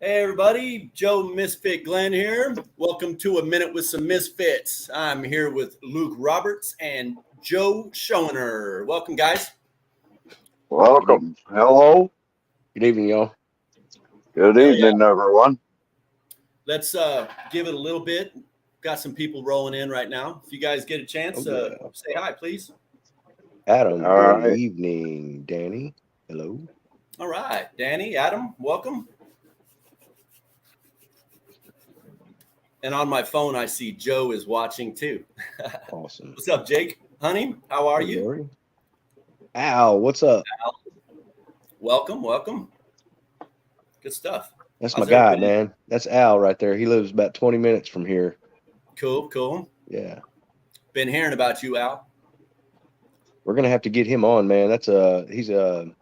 Hey everybody, Joe Misfit Glenn here. Welcome to A Minute with some Misfits. I'm here with Luke Roberts and Joe Schoenherr. Welcome, guys. Welcome. Hello. Good evening, y'all. Good Hell yeah. evening, everyone. Let's give it a little bit. Got some people rolling in right now. If you guys get a chance, say hi, please. Adam, All good right. evening. Danny, hello. All right, Danny, Adam, welcome. And on my phone, I see Joe is watching too. Awesome. What's up, Jake? Honey, how are you? Lori. Al, what's up? Al. Welcome. Good stuff. That's How's my guy, everybody? man. That's Al right there. He lives about 20 minutes from here. Cool. Yeah. Been hearing about you, Al. We're gonna have to get him on, man. He's a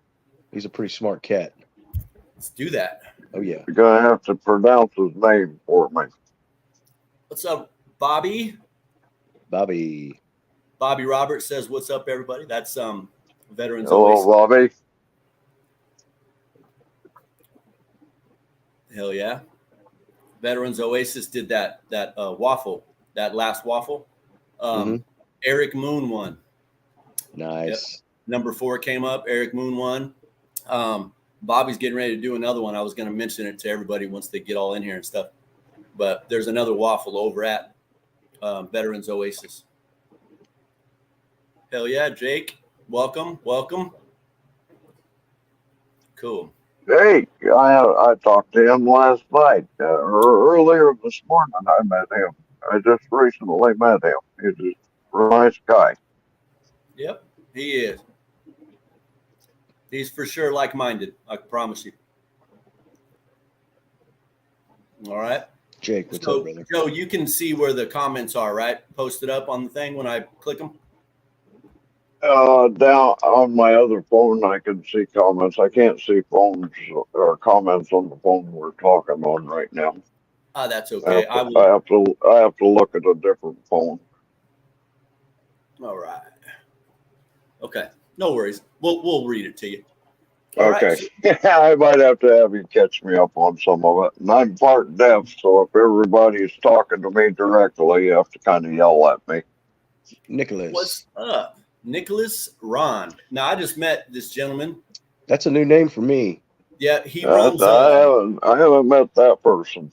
pretty smart cat. Let's do that. Oh yeah. You're going to have to pronounce his name for me. What's up, Bobby? Bobby. Bobby Roberts says, "What's up, everybody?" That's Veterans Hello, Oasis. Bobby. Hell yeah. Veterans Oasis did that waffle, that last waffle. Eric Moon won. Nice. Yep. Number 4 came up. Eric Moon won. Bobby's getting ready to do another one. I was going to mention it to everybody once they get all in here and stuff. But there's another waffle over at Veterans Oasis. Hell yeah, Jake. Welcome. Cool. Hey, I talked to him last night. Earlier this morning, I met him. I just recently met him. He's a nice guy. Yep, he is. He's for sure like-minded. I promise you. All right. Jake, what's up, brother? Joe, you can see where the comments are, right? Posted up on the thing when I click them. Down on my other phone, I can see comments. I can't see phones or comments on the phone we're talking on right now. That's okay. I have to look at a different phone. All right. Okay. No worries. We'll read it to you. All okay. Right. I might have to have you catch me up on some of it. And I'm part deaf, so if everybody's talking to me directly, you have to kind of yell at me. Nicholas. What's up? Nicholas Ron. Now, I just met this gentleman. That's a new name for me. Yeah, he runs. I haven't met that person.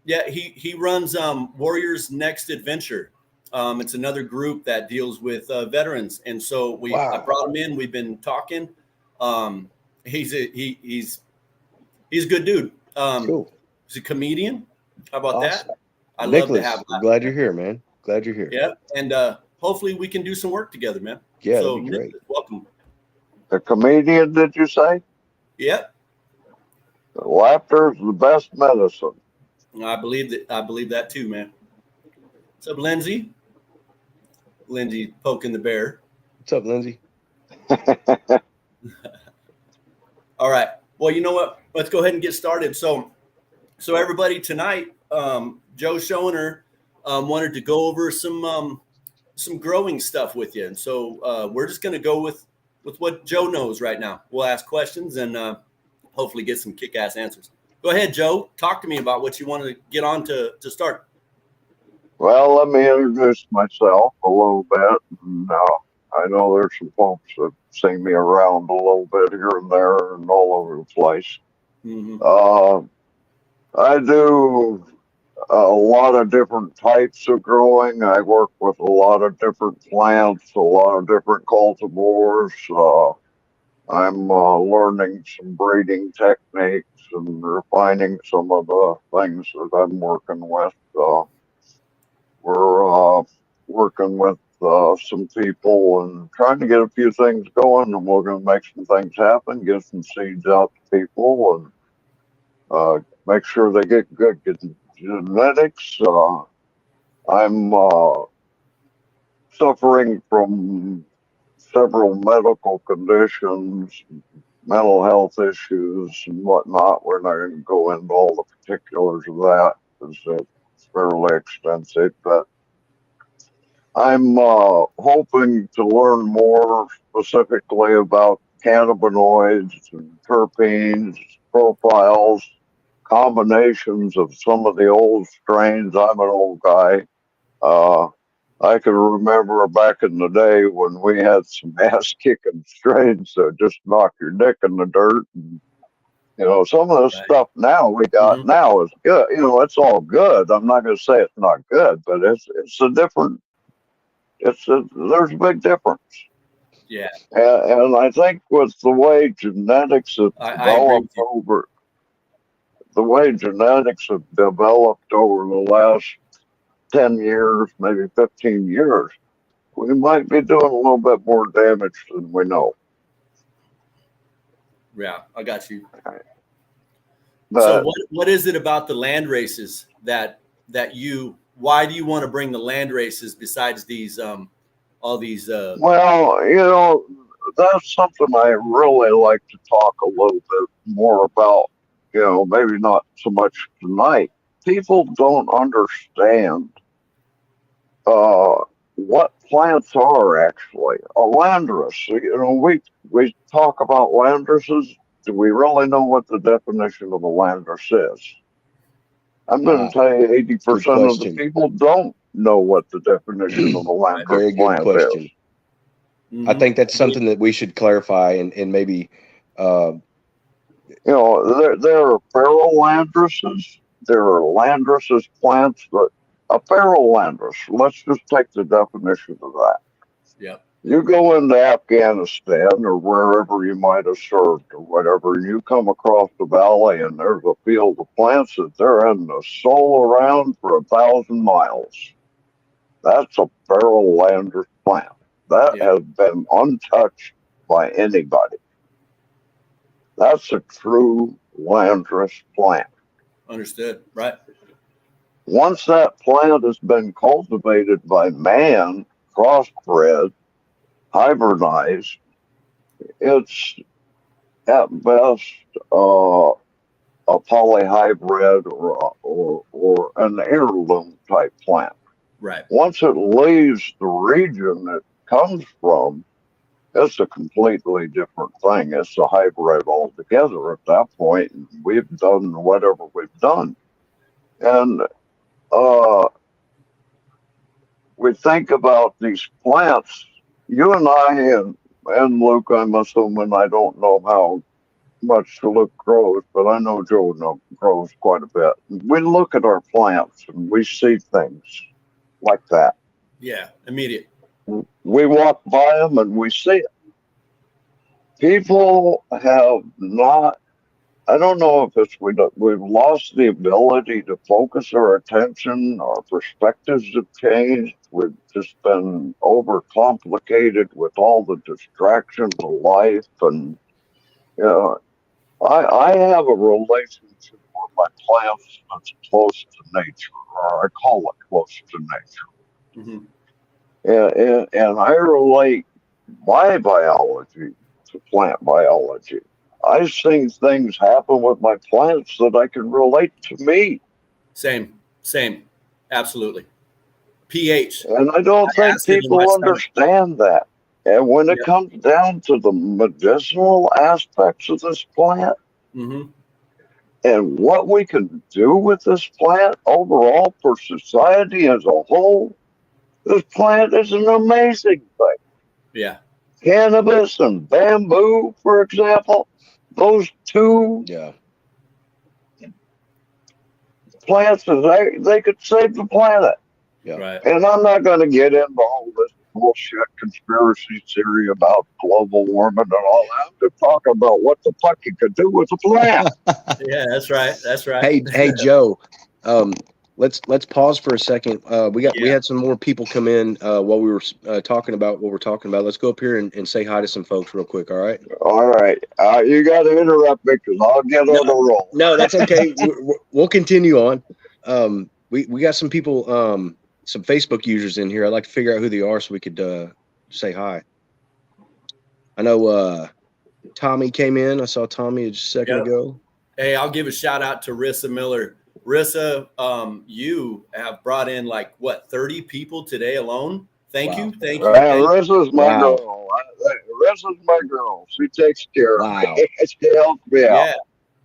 Yeah, he runs Warriors Next Adventure. It's another group that deals with veterans, and so I brought him in. We've been talking. He's a good dude. Cool. He's a comedian. How about awesome. that? I Nicholas, love to have. I'm glad you're here, man. Glad you're here. Yeah, and hopefully we can do some work together, man. Yeah, so that'd be great. Welcome. A comedian, did you say? Yep. Laughter's the best medicine. I believe that too, man. What's up, Lindsay? Lindsay poking the bear. What's up, Lindsay? All right. Well, you know what? Let's go ahead and get started. So everybody, tonight, Joe Schoenherr wanted to go over some growing stuff with you, and so we're just going to go with what Joe knows right now. We'll ask questions and hopefully get some kick-ass answers. Go ahead, Joe. Talk to me about what you want to get on to start. Well, let me introduce myself a little bit. I know there's some folks that see me around a little bit here and there and all over the place. Mm-hmm. I do a lot of different types of growing. I work with a lot of different plants, a lot of different cultivars. I'm learning some breeding techniques and refining some of the things that I'm working with. We're working with some people and trying to get a few things going, and we're going to make some things happen, get some seeds out to people, and make sure they get good genetics. I'm suffering from several medical conditions, mental health issues, and whatnot. We're not going to go into all the particulars of that because it's fairly extensive, but I'm hoping to learn more specifically about cannabinoids and terpenes, profiles, combinations of some of the old strains. I'm an old guy. I can remember back in the day when we had some ass kicking strains that just knock your dick in the dirt. And, some of the stuff now we got now is good. It's all good. I'm not going to say it's not good, but it's a different. There's a big difference. Yeah. And I think with the way genetics have developed over the last 10 years, maybe 15 years, we might be doing a little bit more damage than we know. Yeah, I got you. But, so what is it about the land races that why do you want to bring the land races besides these all these well, that's something I really like to talk a little bit more about, maybe not so much tonight. People don't understand what plants are actually. A landrace, we talk about landraces. Do we really know what the definition of a landrace is? I'm going to tell you 80% of the people don't know what the definition of a landrace Very good plant question. is. I think that's something that we should clarify and maybe there are feral landraces. There are landraces plants, but a feral landrace, let's just take the definition of that. Yeah. You go into Afghanistan or wherever you might have served or whatever, and you come across the valley and there's a field of plants that they're in the soul around for 1,000 miles. That's a feral landrace plant. That has been untouched by anybody. That's a true landrace plant. Understood. Right. Once that plant has been cultivated by man, crossbred, hybridized, it's at best a polyhybrid or an heirloom type plant. Right. Once it leaves the region it comes from, it's a completely different thing. It's a hybrid altogether at that point. We've done whatever we've done. And we think about these plants. You and I and Luke, I'm assuming, I don't know how much Luke grows, but I know Joe grows quite a bit. We look at our plants and we see things like that. Yeah, immediate. We walk by them and we see it. People have not, I don't know if it's we've lost the ability to focus our attention, our perspectives have changed, we've just been overcomplicated with all the distractions of life. And, I have a relationship with my plants that's close to nature, or I call it close to nature. And I relate my biology to plant biology. I've seen things happen with my plants that I can relate to me. Same, absolutely. pH. And I don't think people understand that. And when it comes down to the medicinal aspects of this plant and what we can do with this plant overall for society as a whole, this plant is an amazing thing. Yeah. Cannabis and bamboo, for example, those two plants, they could save the planet. Yeah. Right. And I'm not going to get into all this bullshit conspiracy theory about global warming and all that. I'm just talking about what the fuck you could do with a plant. Yeah, that's right. Hey, Joe. Let's pause for a second. We had some more people come in while we were talking about what we're talking about. Let's go up here and say hi to some folks real quick. All right. All right. You got to interrupt me because I'll get on the roll. No, that's okay. We'll continue on. We got some people, some Facebook users in here. I'd like to figure out who they are so we could say hi. I know Tommy came in. I saw Tommy just a second ago. Hey, I'll give a shout out to Rissa Miller. Rissa, you have brought in 30 people today alone. Thank you. Rissa's my girl. Rissa's my girl. She takes care of me. She helps me out.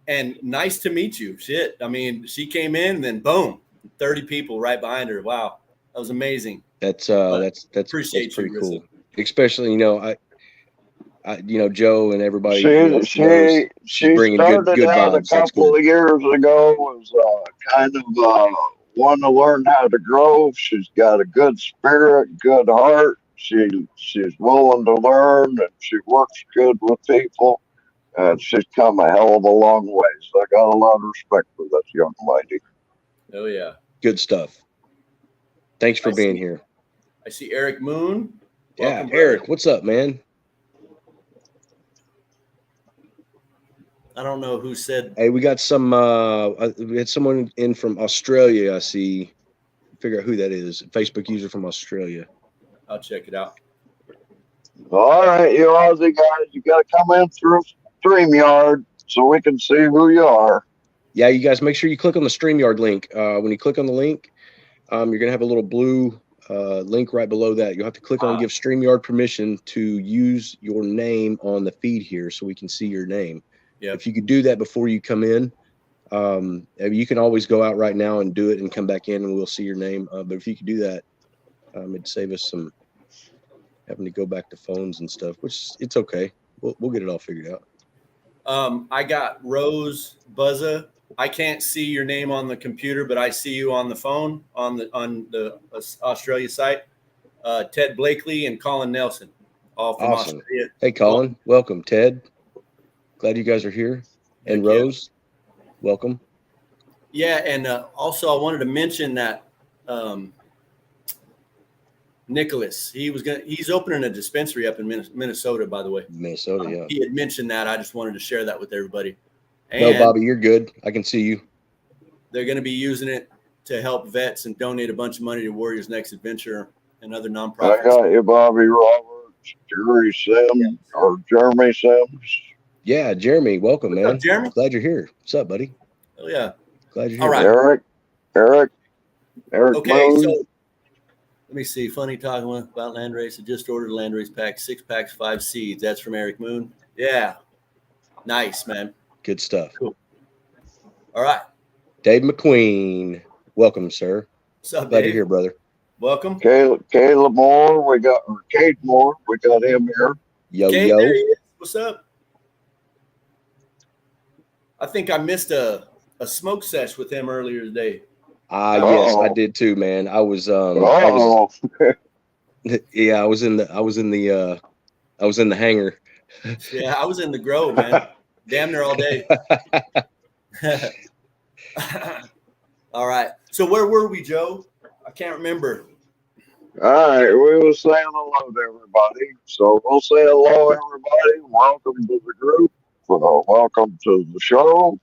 and nice to meet you. Shit. I mean, she came in and then boom, 30 people right behind her. Wow. That was amazing. That's Appreciate pretty you, cool. Especially, Joe and everybody knows She bringing started good out a vibes. That's couple good. of years ago was kind of wanting to learn how to grow. She's got a good spirit, good heart. She's willing to learn, and she works good with people. And she's come a hell of a long way. So I got a lot of respect for this young lady. Oh yeah. Good stuff. Thanks for being here. I see Eric Moon. Yeah, Welcome, Eric, brother. what's up, man? I don't know who said. Hey, we got some. We had someone in from Australia. I see. Figure out who that is. Facebook user from Australia. I'll check it out. All right, you Aussie guys, you got to come in through StreamYard so we can see who you are. Yeah, you guys make sure you click on the StreamYard link. When you click on the link, you're gonna have a little blue link right below that. You'll have to click on give StreamYard permission to use your name on the feed here, so we can see your name. Yep. If you could do that before you come in, you can always go out right now and do it and come back in, and we'll see your name. But if you could do that, it'd save us some having to go back to phones and stuff, which it's okay. We'll get it all figured out. I got Rose Buzza. I can't see your name on the computer, but I see you on the phone on the Australia site. Ted Blakely and Colin Nelson, all from Awesome. Australia. Hey, Colin, welcome. Ted, glad you guys are here. And Rose, welcome. Yeah, and also I wanted to mention that Nicholas, he's opening a dispensary up in Minnesota, by the way. Minnesota, yeah. He had mentioned that. I just wanted to share that with everybody. And no, Bobby, you're good. I can see you. They're going to be using it to help vets and donate a bunch of money to Warriors Next Adventure and other nonprofits. I got you, Bobby Roberts, Jerry Sims, or Jeremy Sims. Yeah, Jeremy, welcome, What's man. up, Jeremy? Glad you're here. What's up, buddy? Oh, yeah. Glad you're All here. right. Eric. Okay, Moon. so let me see. Funny talking about landrace. I just ordered a landrace pack, 6 packs, 5 seeds. That's from Eric Moon. Yeah. Nice, man. Good stuff. Cool. All right. Dave McQueen, welcome, sir. What's up, Glad Dave? you're here, brother. Welcome. Caleb Moore, Cade Moore, we got him here. Yo. There he is. What's up? I think I missed a smoke sesh with him earlier today. Yes, I did too, man. I was yeah, I was in the hangar. Yeah, I was in the grove, man. Damn near all day. All right. So where were we, Joe? I can't remember. All right, we were saying hello to everybody. So we'll say hello, everybody. Welcome to the group. Welcome to the show.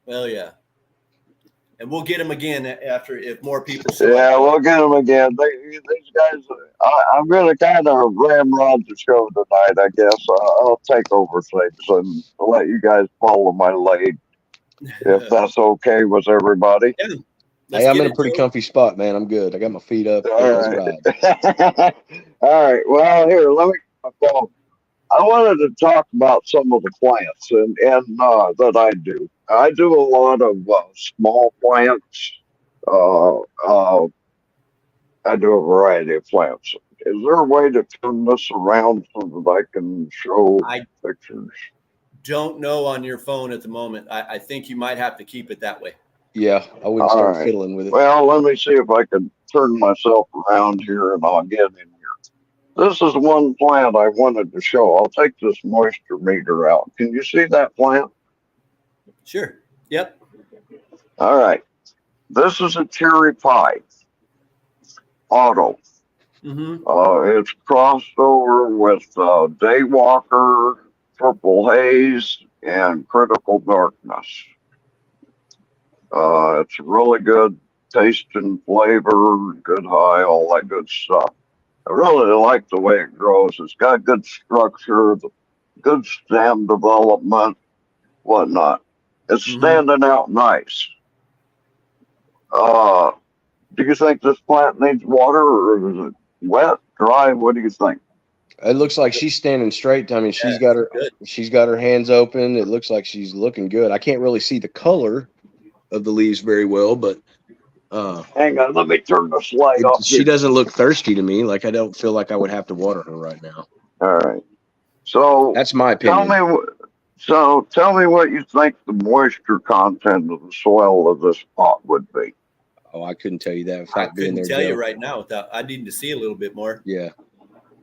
Well, yeah. And we'll get him again after if more people show up. We'll get them again. These guys, I'm going to kind of ramrod the show tonight, I guess. I'll take over things and let you guys follow my lead, if that's okay with everybody. Yeah. Hey, I'm in a pretty comfy spot, man. I'm good. I got my feet up. All right. All right. Well, here, let me get my phone. I wanted to talk about some of the plants and that I do. I do a lot of small plants. I do a variety of plants. Is there a way to turn this around so that I can show pictures? Don't know on your phone at the moment. I think you might have to keep it that way. Yeah, I wouldn't start fiddling with it. Well, let me see if I can turn myself around here and I'll get in here. This is one plant I wanted to show. I'll take this moisture meter out. Can you see that plant? Sure. Yep. All right. This is a cherry pie. Auto. Mm-hmm. It's crossed over with Daywalker, Purple Haze, and Critical Darkness. It's really good taste and flavor, good high, all that good stuff. I really like the way it grows. It's got good structure, good stem development, whatnot. It's standing out nice. Do you think this plant needs water, or is it wet, dry? What do you think? It looks like she's standing straight. I mean, she's good. got her hands open. It looks like she's looking good. I can't really see the color of the leaves very well, but hang on, let me turn the slide off. she doesn't look thirsty to me. Like I don't feel like I would have to water her right now. All right. So That's my opinion. tell me what you think the moisture content of the soil of this pot would be. Oh, I couldn't tell you that I without being couldn't there, tell you Joe. right now without. I need to see a little bit more. Yeah.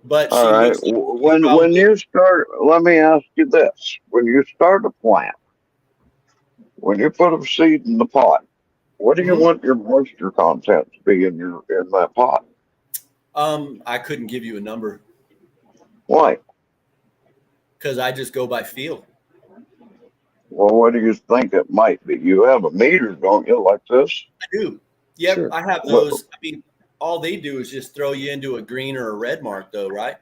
But All right. When you start, let me ask you this: when you start a plant, when you put a seed in the pot, what do you want your moisture content to be in that pot? I couldn't give you a number Why? because I just go by feel. Well, what do you think it might be? You have a meter, don't you, like this? I do. Yep, Sure. I have those. I mean, all they do is just throw you into a green or a red mark, though, right?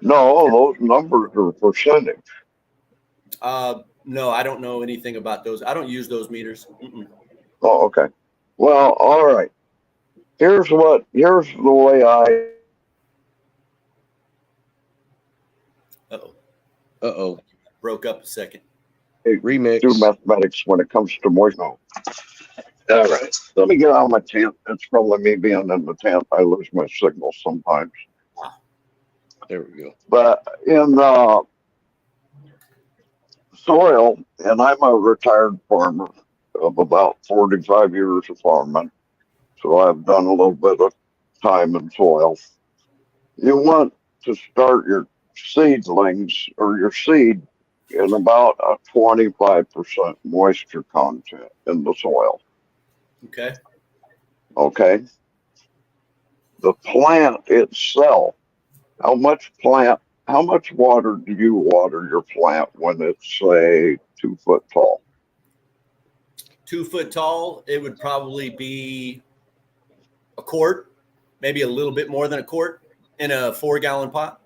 No, those numbers are percentage. No, I don't know anything about those. I don't use those meters. Oh, okay. Well, all right. Here's the way I. Uh-oh. Broke up a second. Remix. Do mathematics when it comes to moisture. All right. Let me get out of my tent. It's probably me being in the tent. I lose my signal sometimes. There we go. But in soil, and I'm a retired farmer of about 45 years of farming, so I've done a little bit of time in soil. You want to start your seedlings or your seed in about a 25% moisture content in the soil. Okay. Okay. The plant itself, how much water do you water your plant when it's, say, 2 foot tall? 2 foot tall, it would probably be a quart, maybe a little bit more than a quart in a 4-gallon pot.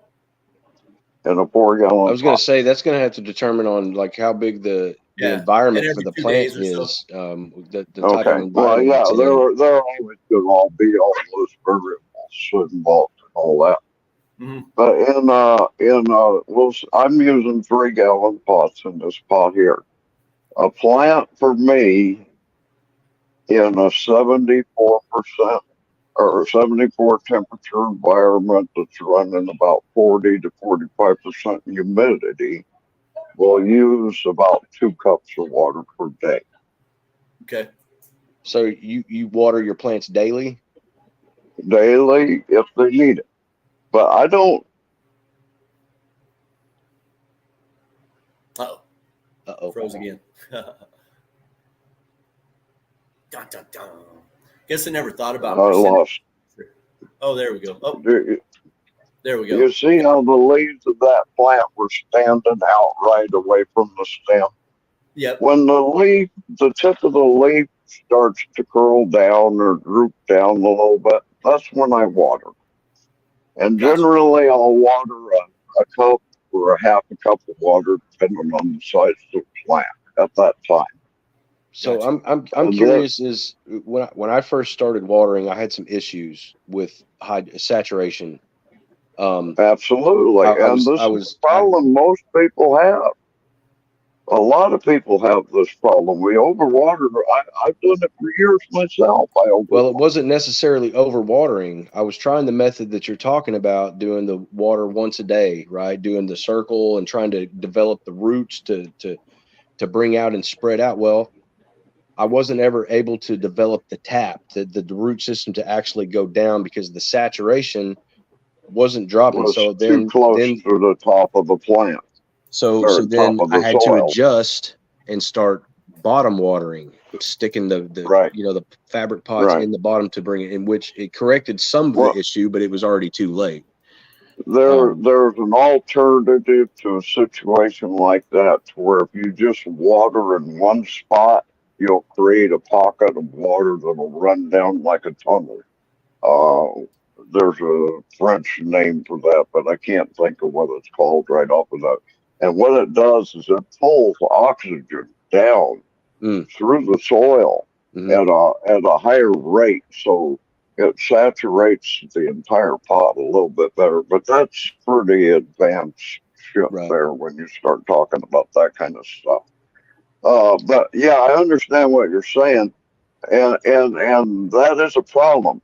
In a 4-gallon I was going to say that's going to have to determine on like how big the environment for the plant is. The type of environment. Well, yeah, there are always going to all be all those variables involved and all that. But I'm using 3-gallon pots in this pot here. A plant for me in a 74% or 74 temperature environment that's running about 40 to 45% humidity will use about 2 cups of water per day. Okay. So you water your plants daily? Daily if they need it. But I don't. Uh-oh. Froze again. Dun, dun, dun. Guess I never thought about lost. Oh, there we go. Oh, there we go. You see how the leaves of that plant were standing out right away from the stem? Yep. When the tip of the leaf starts to curl down or droop down a little bit, that's when I water. And generally I'll water a cup or a half a cup of water, depending on the size of the plant at that time. So I'm curious. Is when I first started watering, I had some issues with high saturation. Absolutely, this is a problem most people have. A lot of people have this problem. We overwater. I've done it for years myself. Well, it wasn't necessarily overwatering. I was trying the method that you're talking about, doing the water once a day, right? Doing the circle and trying to develop the roots to bring out and spread out. Well, I wasn't ever able to develop the tap, the root system to actually go down because the saturation wasn't dropping. So then too close to the top of the plant. So then I had to adjust and start bottom watering, sticking the the fabric pots in the bottom to bring it in, which it corrected some of the issue, but it was already too late. There's an alternative to a situation like that, to where if you just water in one spot, you'll create a pocket of water that'll run down like a tunnel. There's a French name for that, but I can't think of what it's called right off of that. And what it does is it pulls oxygen down through the soil at a higher rate. So it saturates the entire pot a little bit better. But that's pretty advanced shit Right. there when you start talking about that kind of stuff. But yeah, I understand what you're saying, and that is a problem.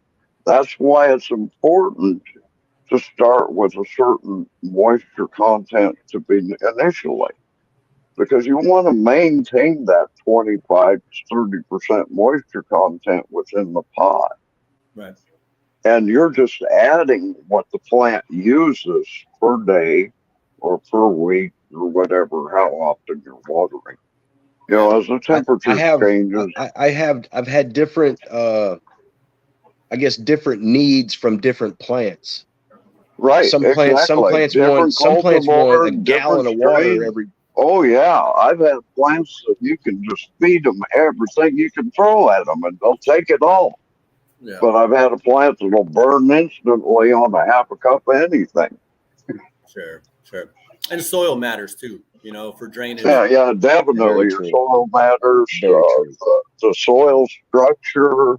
That's why it's important to start with a certain moisture content to be initially, because you want to maintain that 25 to 30% moisture content within the pot. Right. And you're just adding what the plant uses per day or per week or whatever, how often you're watering. You know, as the temperature changes. I've had different, I guess, different needs from different plants. Right, Some exactly. plants want a gallon of water every. Oh yeah, I've had plants that you can just feed them everything you can throw at them, and they'll take it all. Yeah. But I've had a plant that'll burn instantly on a half a cup of anything. Sure. And soil matters too, you know, for drainage. Yeah, definitely. Your soil matters. The soil structure,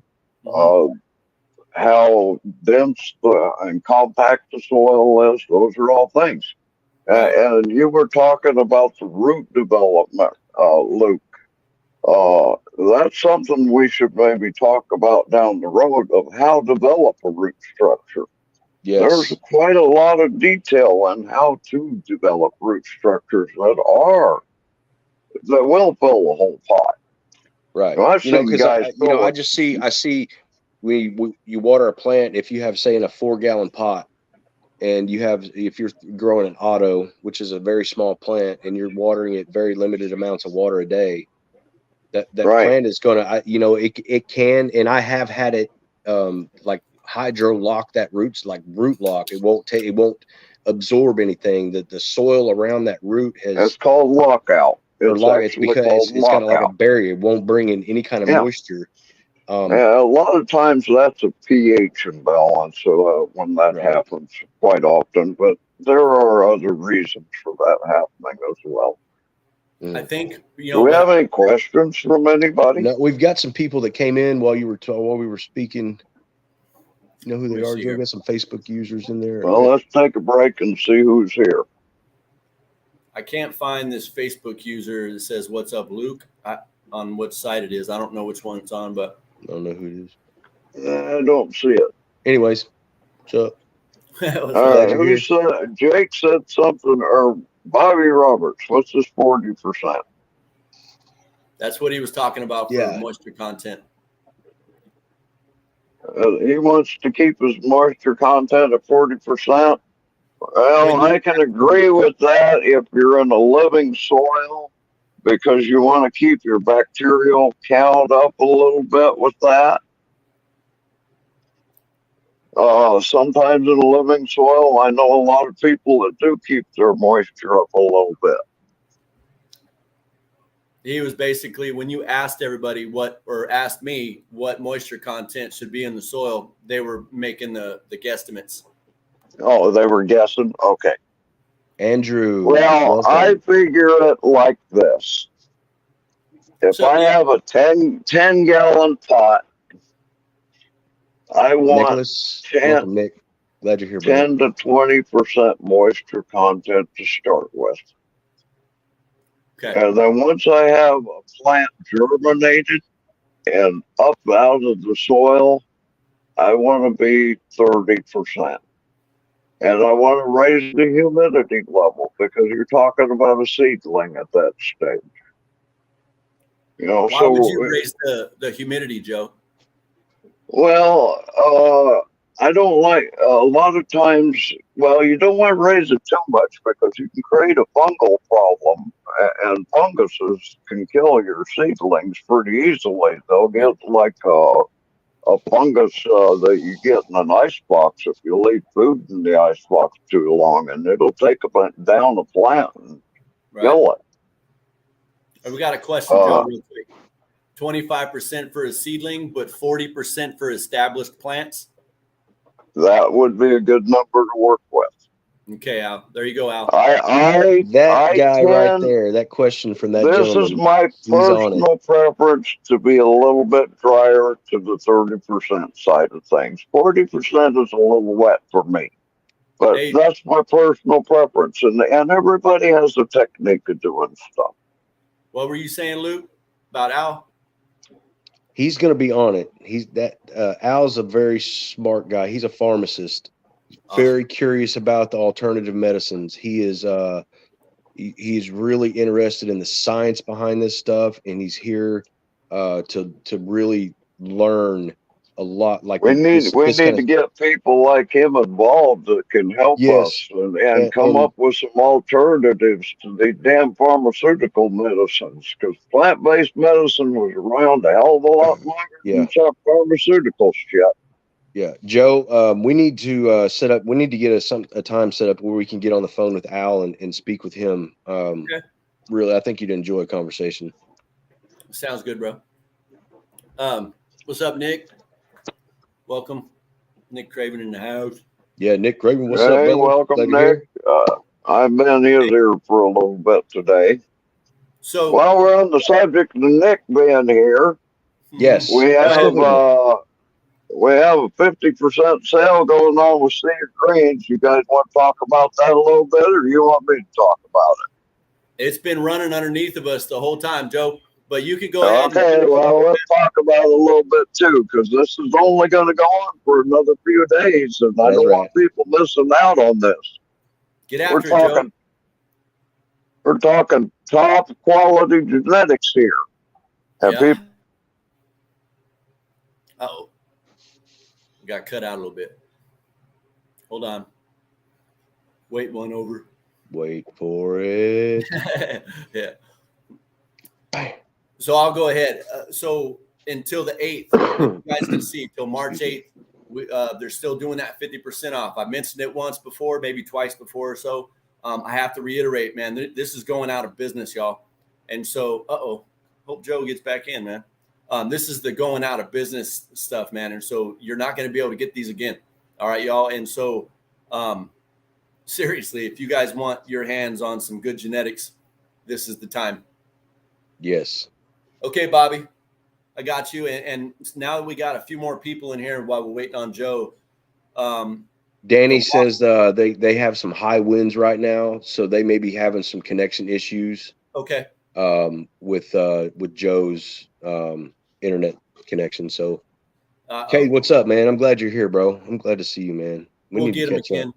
how dense and compact the soil is. Those are all things. Right. And you were talking about the root development, Luke. That's something we should maybe talk about down the road of how to develop a root structure. Yes. There's quite a lot of detail on how to develop root structures that will fill the whole pot. Right. Now, I've seen guys. I see you water a plant if you have, say, in a 4-gallon pot, and if you're growing an auto, which is a very small plant, and you're watering it very limited amounts of water a day, that Right. plant is going to, it can, and I have had it like hydro lock that root lock. It won't absorb anything. That the soil around that root has. It's called lockout. It's because it's got like a barrier. It won't bring in any kind of moisture. Yeah, a lot of times that's a pH imbalance when that happens quite often, but there are other reasons for that happening as well. I think, do we have any questions from anybody? No, we've got some people that came in while we were speaking. You know who they are, Joe? Got some Facebook users in there. Well, let's take a break and see who's here. I can't find this Facebook user that says, "What's up, Luke?" On what site it is. I don't know which one it's on, but I don't know who it is. I don't see it. Anyways, what's up? All right, Jake said something, or Bobby Roberts. What's this 40%? That's what he was talking about for moisture content. He wants to keep his moisture content at 40%. Well, I can agree with that if you're in a living soil, because you want to keep your bacterial count up a little bit with that. Sometimes in a living soil, I know a lot of people that do keep their moisture up a little bit. He was basically, when you asked everybody asked me what moisture content should be in the soil, they were making the guesstimates. Oh, they were guessing? Okay. Andrew. Well, I figure it like this. If I have a 10-gallon pot, I want Nicholas, 10, Nick. Glad you're here, 10 to 20% moisture content to start with. Okay. And then once I have a plant germinated and up out of the soil, I want to be 30%. And I want to raise the humidity level, because you're talking about a seedling at that stage. Why would you raise the humidity, Joe? Well, I don't like a lot of times. Well, you don't want to raise it too much, because you can create a fungal problem, and funguses can kill your seedlings pretty easily. They'll get like a fungus that you get in an ice box if you leave food in the ice box too long, and it'll take down the plant and kill it. We got a question, Joe, real quick. 25% for a seedling, but 40% for established plants? That would be a good number to work with. Okay, Al. There you go, Al. That guy right tend, there, that question from that this is gentleman, my he's on it. personal preference to be a little bit drier to the 30% side of things. 40% is a little wet for me. But Hey, that's my personal preference. And everybody has a technique of doing stuff. what were you saying, Luke, about Al? He's going to be on it. Al's a very smart guy. He's a pharmacist. Very curious about the alternative medicines. He is he's really interested in the science behind this stuff, and he's here to really learn a lot. Like We need this kind to of, get people like him involved that can help us yes, and come and up with some alternatives to the damn pharmaceutical medicines. Because plant-based medicine was around a hell of a lot longer yeah. than some pharmaceutical shit. Yeah, Joe, we need to set up. We need to get a time set up where we can get on the phone with Al and speak with him. Okay. Really, I think you'd enjoy a conversation. Sounds good, bro. What's up, Nick? Welcome, Nick Craven in the house. Yeah, Nick Craven, what's up, Hey, brother? welcome, Glad Nick. I've been here for a little bit today. So While we're on the subject of Nick being here, Yes, we have we have a 50% sale going on with Cedar Greens. You guys want to talk about that a little bit, or you want me to talk about it's been running underneath of us the whole time, Joe. But you could go it? ahead. Okay, well, let's talk about it a little bit too, because this is only going to go on for another few days, and I don't want people missing out on this. Get after it, Joe. We're talking top quality genetics here, and people. Uh-oh. Got cut out a little bit. Hold on. Wait one over. Wait for it. Yeah. So I'll go ahead. So until the 8th, you guys can see till March 8th, they're still doing that 50% off. I mentioned it once before, maybe twice before or so. I have to reiterate, man, this is going out of business, y'all. And so, hope Joe gets back in, man. This is the going out of business stuff, man. And so you're not going to be able to get these again. All right, y'all. And so seriously, if you guys want your hands on some good genetics, this is the time. Yes. Okay, Bobby, I got you. And now that we got a few more people in here while we're waiting on Joe. Danny says they have some high winds right now, so they may be having some connection issues. Okay. With Joe's internet connection. So, Kate, what's up, man? I'm glad you're here, bro. I'm glad to see you, man. We'll get him again.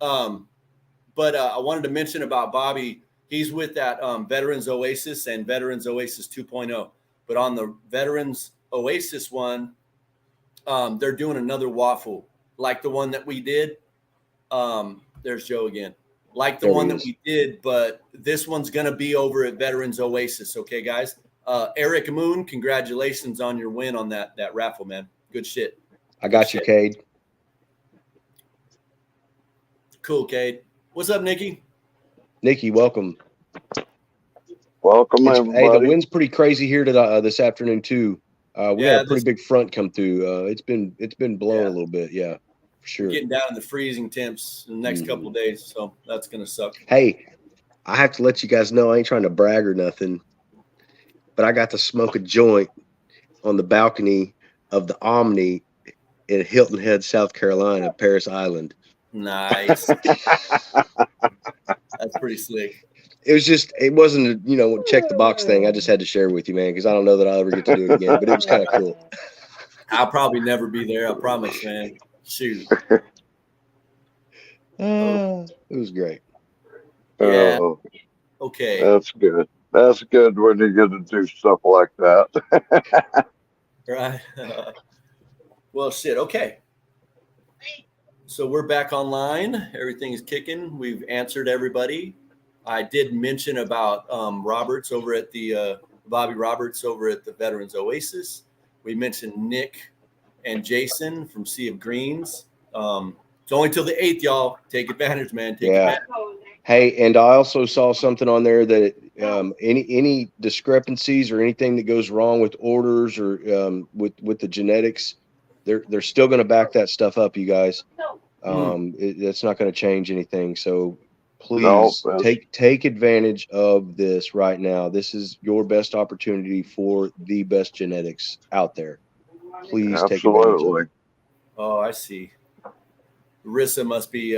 But I wanted to mention about Bobby. He's with that Veterans Oasis and Veterans Oasis 2.0. But on the Veterans Oasis one, they're doing another waffle like the one that we did. There's Joe again. Like the one that we did, but this one's going to be over at Veterans Oasis. Okay, guys. Eric Moon, congratulations on your win on that raffle, man. Good shit. I got you, Cade. Cool, Cade. What's up, Nikki? Nikki, welcome. Welcome, everybody. Hey, the wind's pretty crazy here this afternoon too. We had a pretty big front come through. It's been blowing a little bit, yeah, for sure. Getting down in the freezing temps in the next couple of days, so that's gonna suck. Hey, I have to let you guys know I ain't trying to brag or nothing, but I got to smoke a joint on the balcony of the Omni in Hilton Head, South Carolina, Paris Island. Nice. That's pretty slick. It wasn't a check the box thing. I just had to share with you, man, because I don't know that I'll ever get to do it again, but it was kind of cool. I'll probably never be there. I promise, man. Shoot. It was great. Yeah. Okay. That's good. That's good when you get to do stuff like that. Right. Well, shit. Okay. So we're back online. Everything is kicking. We've answered everybody. I did mention about Roberts over at the Bobby Roberts over at the Veterans Oasis. We mentioned Nick and Jason from Sea of Greens. It's only till the 8th, y'all. Take advantage, man. Take advantage. Hey, and I also saw something on there that any discrepancies or anything that goes wrong with orders or with the genetics, they're still going to back that stuff up, you guys. That's not going to change anything. So No, please take advantage of this right now. This is your best opportunity for the best genetics out there. Please take advantage of absolutely. it. Oh, I see. Rissa must be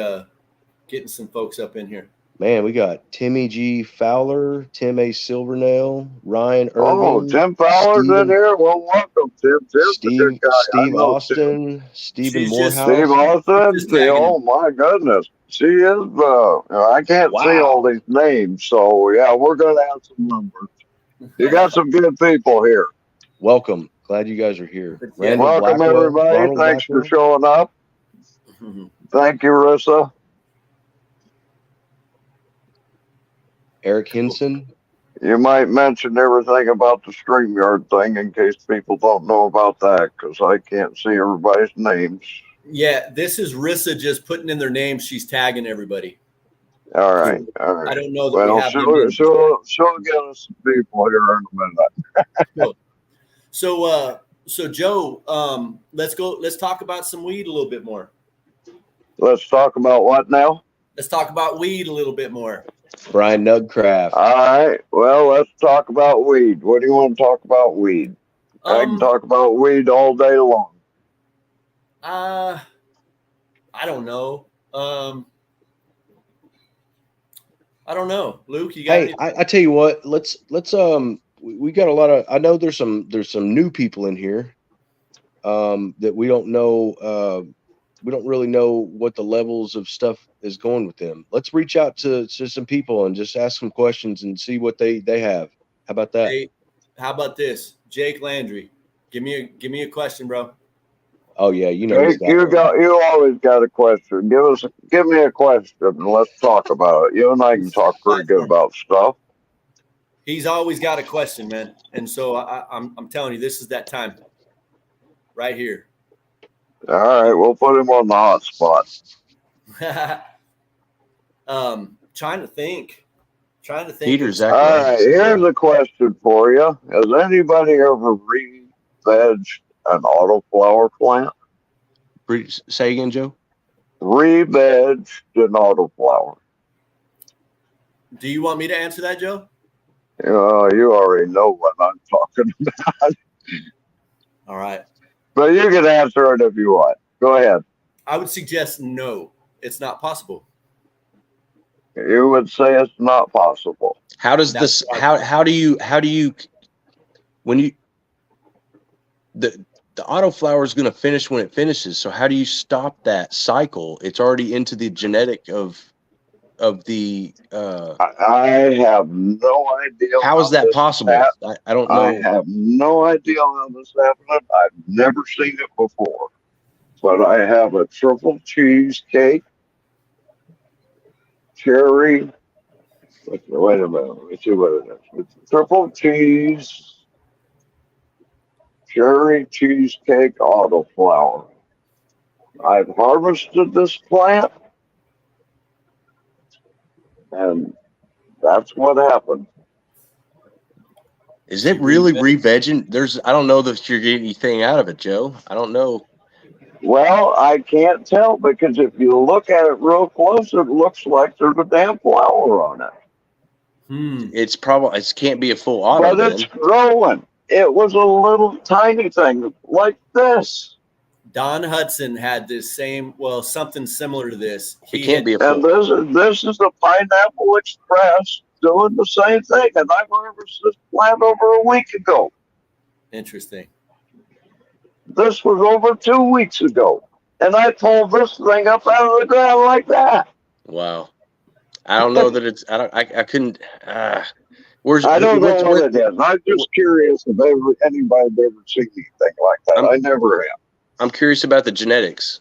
getting some folks up in here. Man, we got Timmy G. Fowler, Tim A. Silvernail, Ryan Oh, Irving, Tim Fowler's in here. Well, welcome, Tim. Tim's a good guy. I Steve know Tim. Austin, Stephen She's just- Steve Morehouse. Austin. Just tagging Oh my goodness, she is. I can't see all Wow. these names, so yeah, we're gonna have some numbers. You got some good people here. Welcome. Glad you guys are here. Yeah. Randall Welcome, Blackwell, everybody. Ronald Thanks for Blackwell, showing up. Thank you, Rissa. Eric Henson. You might mention everything about the StreamYard thing in case people don't know about that, because I can't see everybody's names. Yeah, this is Rissa just putting in their names. She's tagging everybody. All right, all I right. don't know that we Well, have them in. she'll get us some people here in a minute. Cool. So Joe, let's talk about some weed a little bit more. Let's talk about what now? Let's talk about weed a little bit more. Brian Nugcraft. All right. Well, let's talk about weed. What do you want to talk about weed? I can talk about weed all day long. I don't know. I don't know. Luke, you got Hey, I tell you what, let's we got a lot of, I know there's some new people in here that we don't know, we don't really know what the levels of stuff is going with them. Let's reach out to some people and just ask some questions and see what they have. How about that? Hey, how about this? Jake Landry. Give me a question, bro. Oh yeah, you know he's Jake, you always got a question. Give me a question and let's talk about it. You and I can talk pretty good about stuff. He's always got a question, man. And so I'm telling you, this is that time. Right here. All right, we'll put him on the hot spot. Trying to think. Peter's All right, here's a question for you. Has anybody ever re-vegged an autoflower plant? Say again, Joe. Re-vegged an autoflower. Do you want me to answer that, Joe? You already know what I'm talking about. All right. But you can answer it if you want. Go ahead. I would suggest no. It's not possible. You would say it's not possible. How does this? How do you when you the autoflower is going to finish when it finishes? So how do you stop that cycle? It's already into the genetic of the. I have no idea. How is that possible? I don't know. I have no idea how this happened. I've never seen it before. But I have a triple cheesecake, cherry. Wait a minute. Let me see what it is. It's triple cheese, cherry cheesecake autoflower. I've harvested this plant, and that's what happened. Is it really re-vegging? I don't know that you're getting anything out of it, Joe. I don't know. Well, I can't tell because if you look at it real close, it looks like there's a damn flower on it. It's probably, it can't be a full auto. But it's growing. It was a little tiny thing like this. Don Hudson had this something similar to this. It can't be a full. And this is the Pineapple Express doing the same thing. And I harvested this plant over a week ago. Interesting. This was over 2 weeks ago. And I pulled this thing up out of the ground like that. Wow. I don't know that it's, I couldn't, I don't know what it is. I'm just curious if anybody's ever seen anything like that. I never have. I'm curious about the genetics.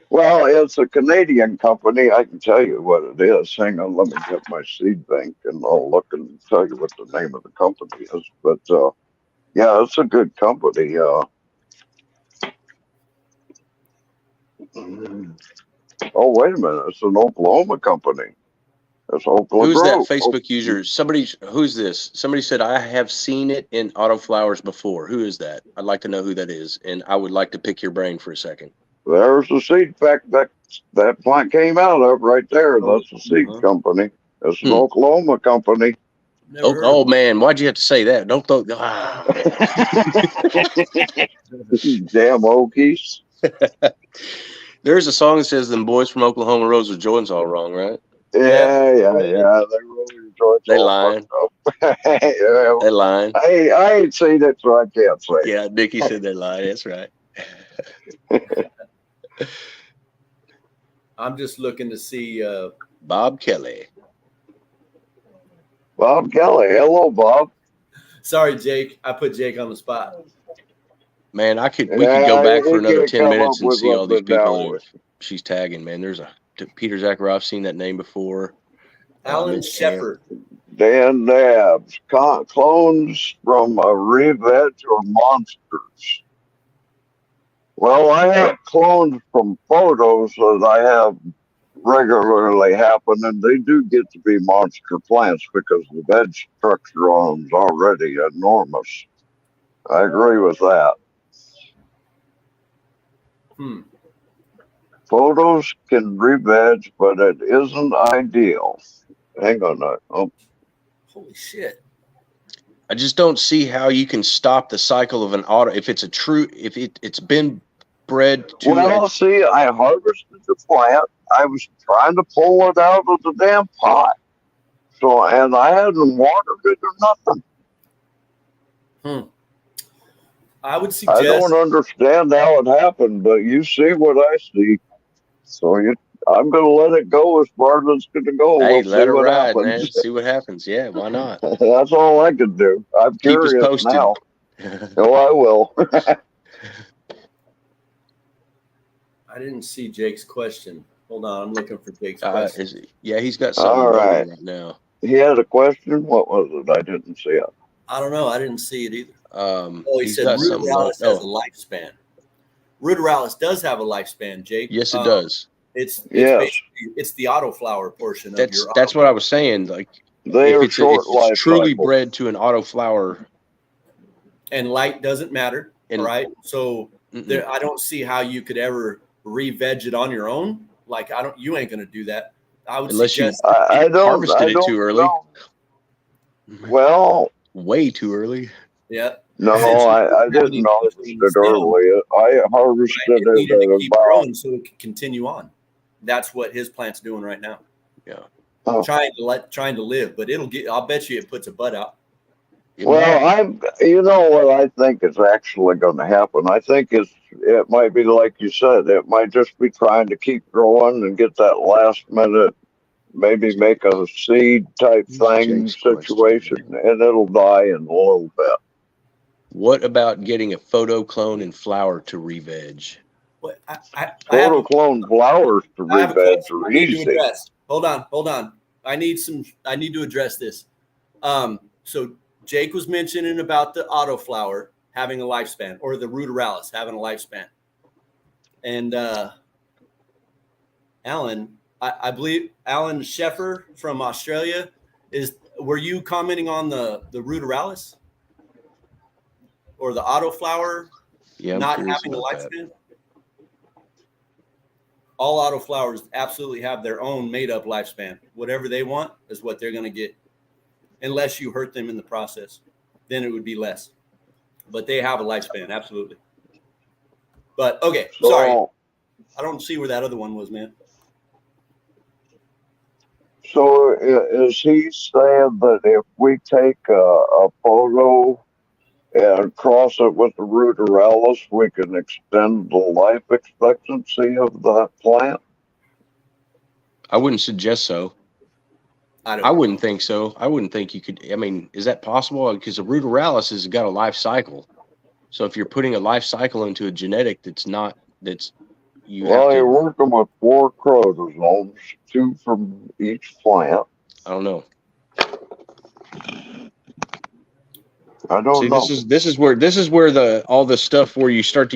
Well, it's a Canadian company. I can tell you what it is. Hang on, let me get my seed bank and I'll look and tell you what the name of the company is. But yeah, it's a good company. Oh, wait a minute. It's an Oklahoma company. It's Oklahoma. Who's that Facebook user? Who's this? Somebody said, I have seen it in autoflowers before. Who is that? I'd like to know who that is. And I would like to pick your brain for a second. There's the seed that plant came out of right there. That's a seed company. It's an Oklahoma company. Oh man, why'd you have to say that? Don't throw. Damn Okies. There's a song that says "Them boys from Oklahoma rose with Jordan's all wrong," right? Yeah. They really enjoyed. They lying. Yeah. They lying. I ain't seen it, so I can't say. Yeah, Dickie said they lied. That's right. I'm just looking to see Bob Kelly. Bob Kelly. Hello, Bob. Sorry, Jake. I put Jake on the spot. Man, we could go back for another 10 minutes and see all these people that she's tagging, man. There's a Peter Zachariah. I've seen that name before. Alan Shepard. Dan Dabs. Clones from a re-veg or monsters. Well, I have clones from photos that I have regularly happen, and they do get to be monster plants because the veg structure on them is already enormous. I agree with that. Photos can re-veg, but it isn't ideal. Hang on a minute. Holy shit. I just don't see how you can stop the cycle of an auto if it's it's been bred to. Well, see, I harvested the plant. I was trying to pull it out of the damn pot. So, and I hadn't watered it or nothing. I would suggest. I don't understand how it happened, but you see what I see. So I'm going to let it go as far as it's going to go. Hey, we'll let it ride, happens. man. See what happens. Yeah, why not? That's all I can do. I'm Keep us curious posted. now. Oh, I will. I didn't see Jake's question. Hold on, I'm looking for Jake's question. He's got something all right now. He had a question. What was it? I didn't see it. I don't know. I didn't see it either. He He's said got Ruderalis has a lifespan. Ruderalis does have a lifespan, Jake. Yes, it does. It's basically it's the autoflower portion of your. That's what I was saying. Like if it's truly bred to an autoflower, and light doesn't matter, right? So I don't see how you could ever re-veg it on your own. Like you ain't gonna do that. I would suggest I harvested it too early. Well, way too early. Yeah. No, I didn't harvest it early. I harvested it to keep growing so it could continue on. That's what his plant's doing right now. Yeah. Trying to live, but I'll bet you it puts a bud out. Well, you know what I think is actually going to happen? I think it might be like you said, it might just be trying to keep growing and get that last minute, maybe make a seed type thing situation, and it'll die in a little bit. What about getting a photo clone and flower to re-veg? Photo clone flowers to re-veg are easy. Hold on. I need to address this. So Jake was mentioning about the autoflower having a lifespan, or the Ruderalis having a lifespan. And Alan, I believe Alan Sheffer from Australia were you commenting on the Ruderalis or the autoflower not having a lifespan? All autoflowers absolutely have their own made up lifespan. Whatever they want is what they're going to get, unless you hurt them in the process. Then it would be less. But they have a lifespan, absolutely. But okay, sorry. I don't see where that other one was, man. So is he saying that if we take a photo and cross it with the Ruderalis, we can extend the life expectancy of the plant? I wouldn't suggest so. I wouldn't think so. I wouldn't think you could. I mean, is that possible? Because the Ruderalis has got a life cycle. So if you're putting a life cycle into a genetic you're working with 4 chromosomes, 2 from each plant. I don't know. I don't know. This is where all the stuff where you start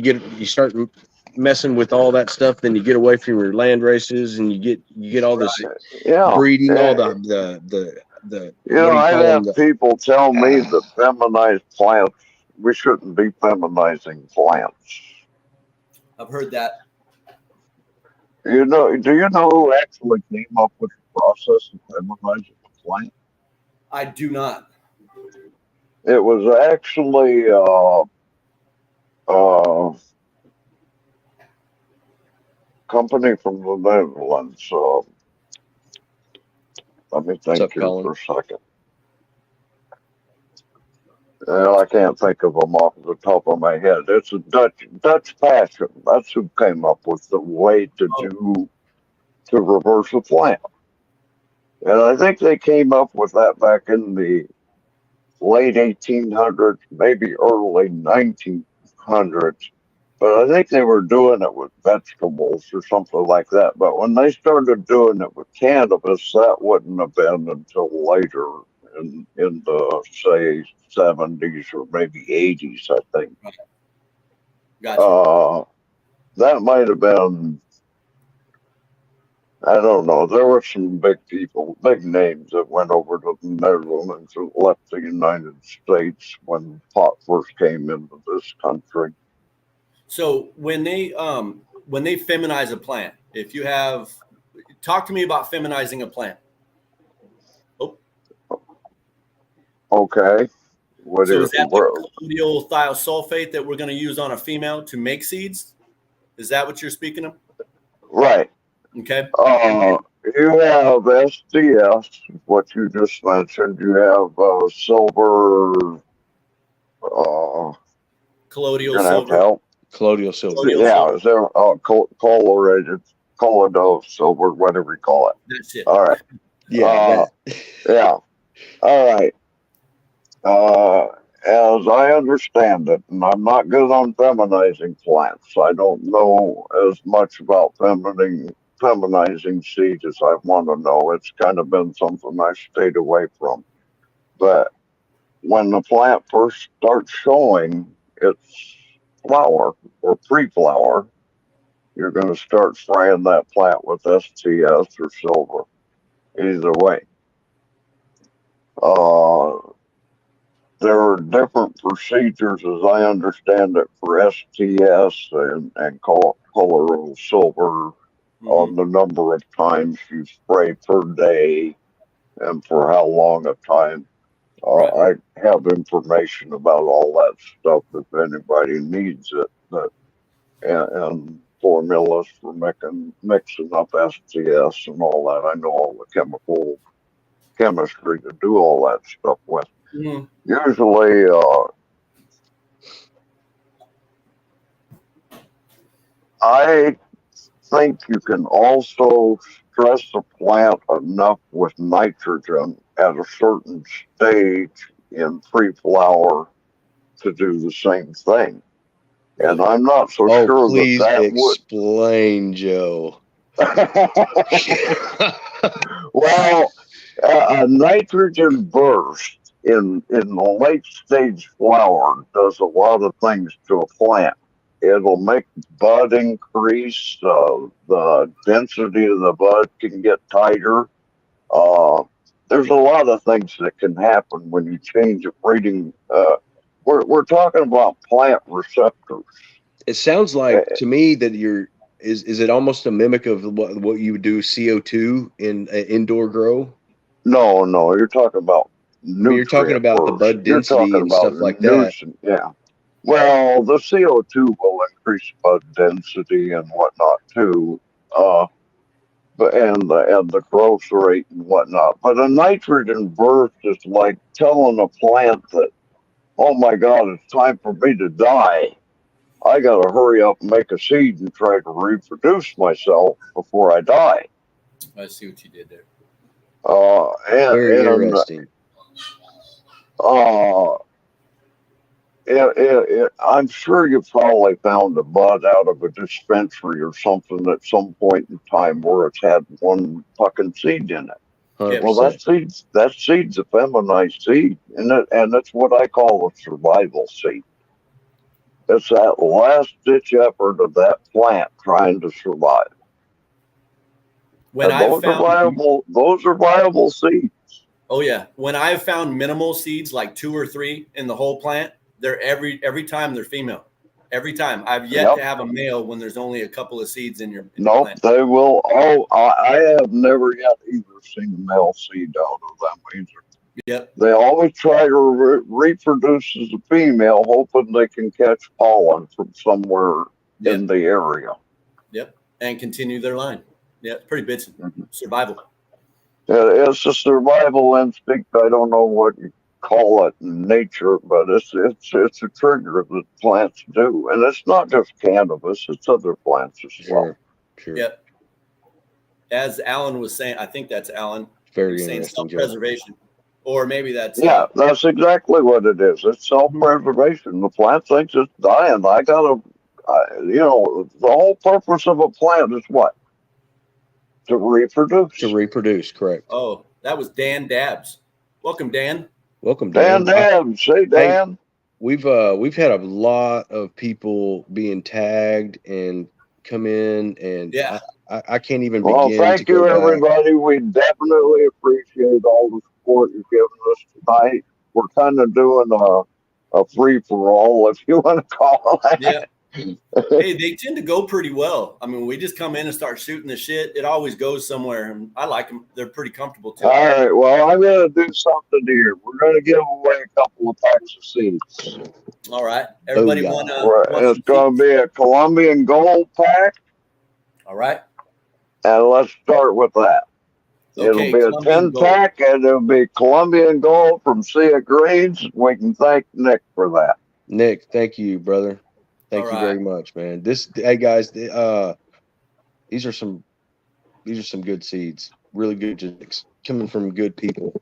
messing with all that stuff, then you get away from your land races and you get all this breeding, all the I have people tell me that feminized plants, we shouldn't be feminizing plants. I've heard that. Do you know who actually came up with the process of feminizing the plant? I do not. It was actually a company from the Netherlands. Let me What's think up, here Colin? for a second. I can't think of them off the top of my head. It's a Dutch passion. That's who came up with the way to reverse a plant. And I think they came up with that back in the late 1800s, maybe early 1900s. But I think they were doing it with vegetables or something like that. But when they started doing it with cannabis, that wouldn't have been until later in the, say, 70s or maybe 80s, I think. Gotcha. That might have been, I don't know. There were some big people, big names that went over to the Netherlands and left the United States when pot first came into this country. So when they feminize a plant, if you have, talk to me about feminizing a plant. Oh, Okay. What so do is that the colloidal thiosulfate that we're going to use on a female to make seeds? Is that what you're speaking of? right. Okay. You have SDS, what you just mentioned. You have silver. You're Colloidal gonna have to silver. help. Colloidal silver. Colloidal Yeah, silver. is there colorated, colloidal silver, whatever you call it. That's it. All right. Yeah. Yeah. All right. Uh, as I understand it, and I'm not good on feminizing plants. I don't know as much about feminizing seeds as I want to know. It's kind of been something I stayed away from. But when the plant first starts showing its flower or pre-flower, you're going to start spraying that plant with STS or silver. Either way. Uh, there are different procedures, as I understand it, for STS and colloidal silver on the number of times you spray per day and for how long a time. Right. I have information about all that stuff if anybody needs it, and formulas for mixing up STS and all that. I know all the chemistry to do all that stuff with. Mhm. Usually, I think you can also stress a plant enough with nitrogen at a certain stage in pre-flower to do the same thing. And I'm not so Oh, sure please that would. explain, Joe. Well, a nitrogen burst in the late stage flower does a lot of things to a plant. It'll make bud increase. The density of the bud can get tighter. Uh, there's a lot of things that can happen when you change a breeding. We're talking about plant receptors. It sounds like to me that is it almost a mimic of what you would do CO2 in indoor grow? No, you're talking about I mean, you're talking nutrient about the burst. bud You're density talking and about stuff like that. nutrient. Yeah. Well, the CO2 will increase bud density and whatnot too, but and the growth rate and whatnot. But a nitrogen burst is like telling a plant that, oh my God, it's time for me to die. I got to hurry up and make a seed and try to reproduce myself before I die. I see what you did there. Very And interesting. uh, I'm sure you probably found a bud out of a dispensary or something at some point in time where it's had one fucking seed in it. Well, 100%. that seed's a feminized seed, and that's what I call a survival seed. It's that last ditch effort of that plant trying to survive. When And I've those are found, viable. Those are viable seeds. oh yeah, when I've found minimal seeds, like 2 or 3 in the whole plant, they're every time they're female. every time. I've yet to have a male when there's only a couple of seeds in your Nope, plant. they will. Oh, I have never yet either seen a male seed out of them either. Yep. They always try to reproduce as a female, hoping they can catch pollen from somewhere in the area. Yep. And continue their line. Yeah, it's pretty basic. Survival. It's a survival instinct. I don't know what you call it in nature, but it's a trigger that plants do, and it's not just cannabis; it's other plants as well. Sure. Yep. As Alan was saying, I think that's Alan. Very saying interesting. Self-preservation, or maybe that's that's exactly what it is. It's self-preservation. The plant thinks it's dying. The whole purpose of a plant is what? To reproduce. To reproduce, correct. Oh, that was Dan Dabbs. Welcome, Dan. Welcome, Dan. Dan. Say, Dan. Hey, we've had a lot of people being tagged and come in, and I can't even begin. Well, thank you, everybody. We definitely appreciate all the support you've given us tonight. We're kind of doing a free for all, if you want to call it. Yeah. Hey, they tend to go pretty well. I mean, we just come in and start shooting the shit. It always goes somewhere, and I like them. They're pretty comfortable too. All right. Well, I'm going to do something here. We're going to give away a couple of packs of seeds. All right. Everybody want it's going to be a Colombian Gold pack. All right. And let's start with that. Okay, it'll be a 10-pack, and it'll be Colombian Gold from Sea of Greens. We can thank Nick for that. Nick, thank you, brother. Thank you very much, man. Hey guys, these are some good seeds, really good genetics coming from good people.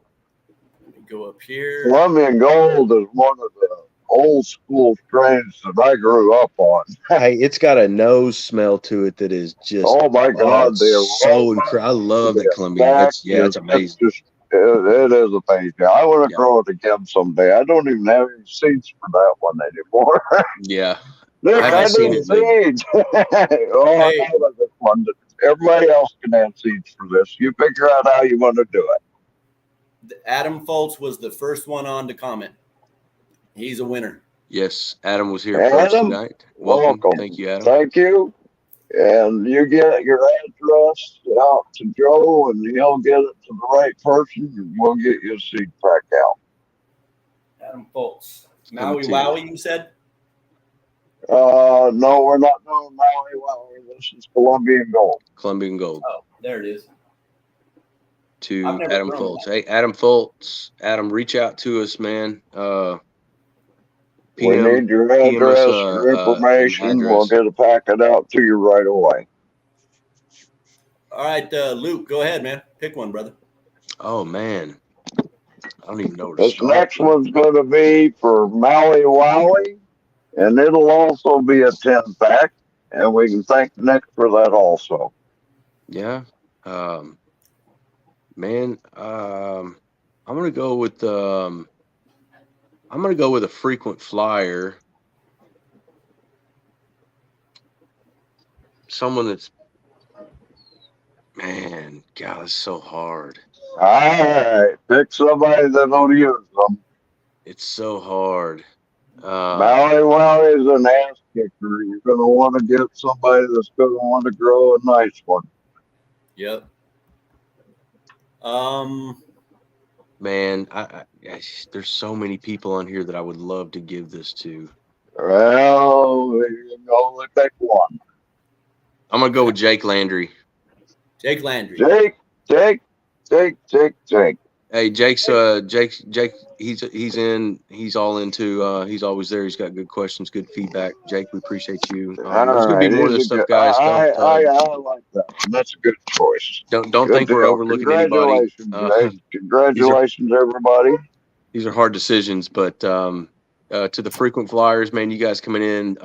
Let me go up here. Colombian Gold is one of the old school strains that I grew up on. Hey, it's got a nose smell to it that is just oh my god, so incredible. I love the Colombian. It's amazing. It is amazing. I want to grow it again someday. I don't even have any seeds for that one anymore. Yeah. Nick, I need seeds. I love this one. Everybody else can have seeds for this. You figure out how you want to do it. Adam Foltz was the first one on to comment. He's a winner. Yes, Adam was here first tonight. Welcome. Thank you, Adam. Thank you. And you get your address out to Joe, and he'll get it to the right person, and we'll get you a seed pack out. Adam Foltz. Maui Wowie, you said? No, we're not doing Maui Wowie. This is Colombian Gold. Colombian Gold. Oh, there it is. To Adam Foltz. Hey, Adam Foltz. Adam, reach out to us, man. We need your address, your information. We'll get a packet out to you right away. All right, Luke, go ahead, man. Pick one, brother. Oh, man. I don't even know. This next one's going to be for Maui Wowie, and it'll also be a 10-pack, and we can thank Nick for that also. Yeah. Man, I'm going to go with a frequent flyer. Someone that's, man, God, it's so hard. All right, pick somebody that don't use them. It's so hard. Maui Wowie is an ass kicker. You're going to want to get somebody that's going to want to grow a nice one. Yep. Man, there's so many people on here that I would love to give this to. Well, you can only pick one. I'm gonna go with Jake Landry. Jake Landry. Jake. Hey, Jake's Jake. He's all into. He's always there. He's got good questions, good feedback. Jake, we appreciate you. There's gonna be more of this stuff, guys. I like that. That's a good choice. Don't think we're overlooking anybody. Congratulations, everybody. These are hard decisions, but to the frequent flyers, man, you guys coming in,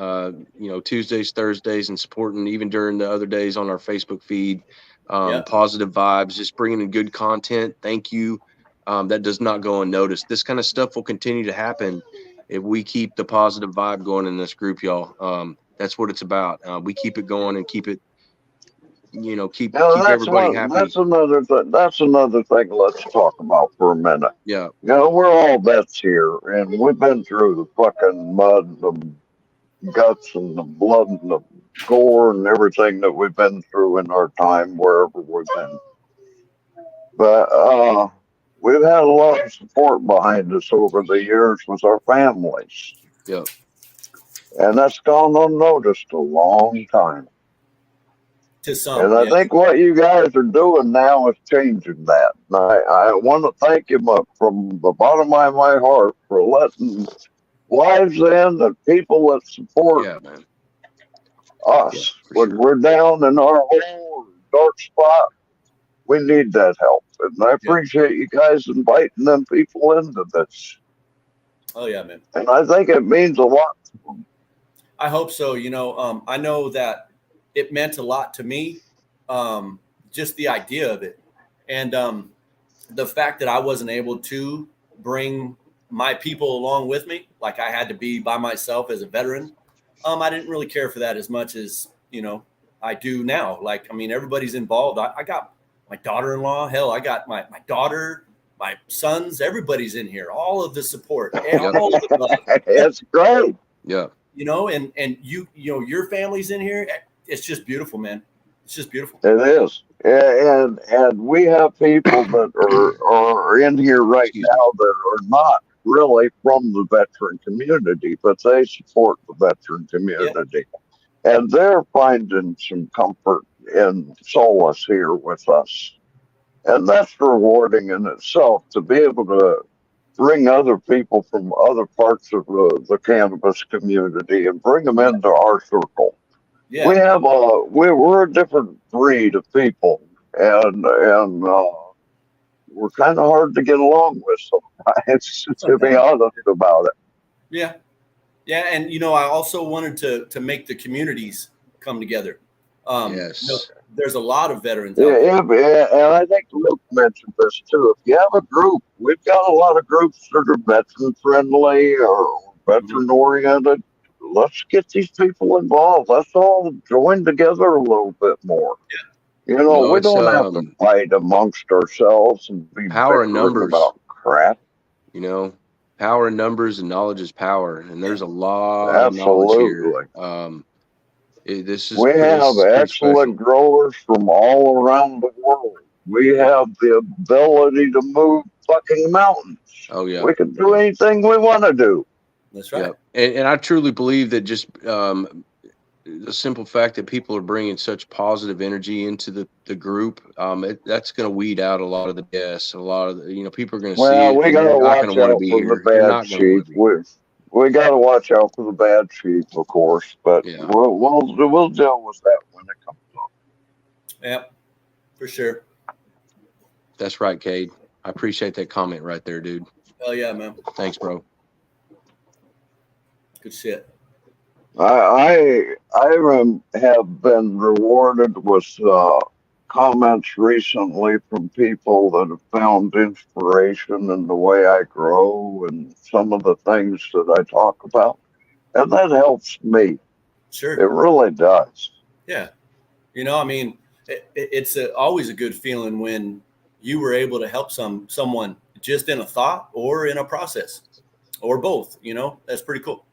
Tuesdays, Thursdays, and supporting even during the other days on our Facebook feed. Positive vibes, just bringing in good content. Thank you. That does not go unnoticed. This kind of stuff will continue to happen if we keep the positive vibe going in this group, y'all. That's what it's about. We keep it going and keep it, keep everybody happy. That's another thing. Let's talk about for a minute. Yeah. We're all vets here, and we've been through the fucking mud, the guts and the blood and the gore and everything that we've been through in our time wherever we've been. But we've had a lot of support behind us over the years with our families. Yep. And that's gone unnoticed a long time. To some, And I yes. think what you guys are doing now is changing that. And I want to thank you from the bottom of my heart for letting wives in and people that support Yeah, man. us. Yeah, for When sure. we're down in our hole or dark spot, we need that help. And I appreciate you guys inviting them people into this. Oh yeah, man. And I think it means a lot to them. I hope so. I know that it meant a lot to me, just the idea of it, and the fact that I wasn't able to bring my people along with me, like I had to be by myself as a veteran. I didn't really care for that as much as I do now. Like, I mean, everybody's involved. I got my daughter-in-law. Hell, I got my daughter, my sons. Everybody's in here. All of the support, all of the love. It's great. Yeah. And your family's in here. It's just beautiful, man. It's just beautiful. It is. And we have people that are in here right now that are not really from the veteran community, but they support the veteran community. And they're finding some comfort and solace here with us. And that's rewarding in itself to be able to bring other people from other parts of the cannabis community and bring them into our circle. Yeah. We're a different breed of people, and we're kind of hard to get along with sometimes, to be honest about it. Yeah. And I also wanted to make the communities come together. Yes. There's a lot of veterans. Yeah, and I think Luke mentioned this too. If you have a group, we've got a lot of groups that are veteran friendly or veteran oriented. Let's get these people involved. Let's all join together a little bit more. Yeah. We don't have to fight amongst ourselves and be power in numbers about crap. Power in numbers and knowledge is power, and there's a lot of knowledge here. We have excellent growers from all around the world. We have the ability to move fucking mountains. Oh yeah, we can do anything we want to do. That's right. And I truly believe that just the simple fact that people are bringing such positive energy into the group, that's going to weed out a lot of the BS. A lot of people are going to see it. We got to watch out for the bad sheep. We got to watch out for the bad sheep, of course, but we'll deal with that when it comes up. Yeah, for sure. That's right, Cade. I appreciate that comment right there, dude. Hell yeah, man. Thanks, bro. Good shit. I have been rewarded with comments recently from people that have found inspiration in the way I grow and some of the things that I talk about, and that helps me. Sure, it really does. Yeah, I mean, it's always a good feeling when you were able to help someone just in a thought or in a process, or both. That's pretty cool.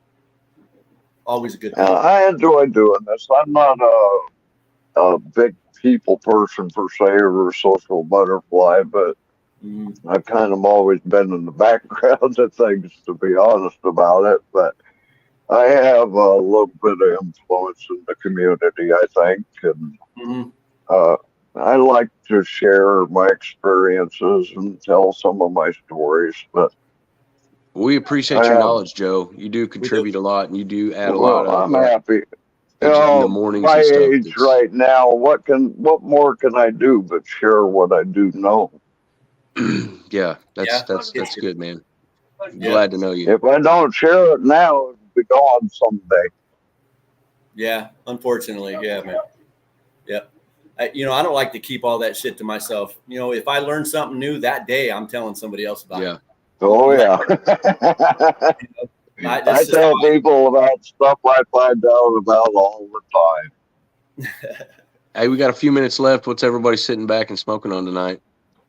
Always a good thing. I enjoy doing this. I'm not a big people person per se or a social butterfly, but I've kind of always been in the background of things, to be honest about it. But I have a little bit of influence in the community, I think, and I like to share my experiences and tell some of my stories. But we appreciate your knowledge, Joe. You do contribute a lot, and you do add a lot of. I'm happy. In the mornings my and stuff, age right now, what more can I do but share what I do know? Yeah, that's good, man. Glad to know you. If I don't share it now, it'll be gone someday. Yeah, unfortunately, yeah, man. Yep. I don't like to keep all that shit to myself. If I learn something new that day, I'm telling somebody else about it. Oh yeah. I tell people about stuff I find out about all the time. Hey, we got a few minutes left. What's everybody sitting back and smoking on tonight?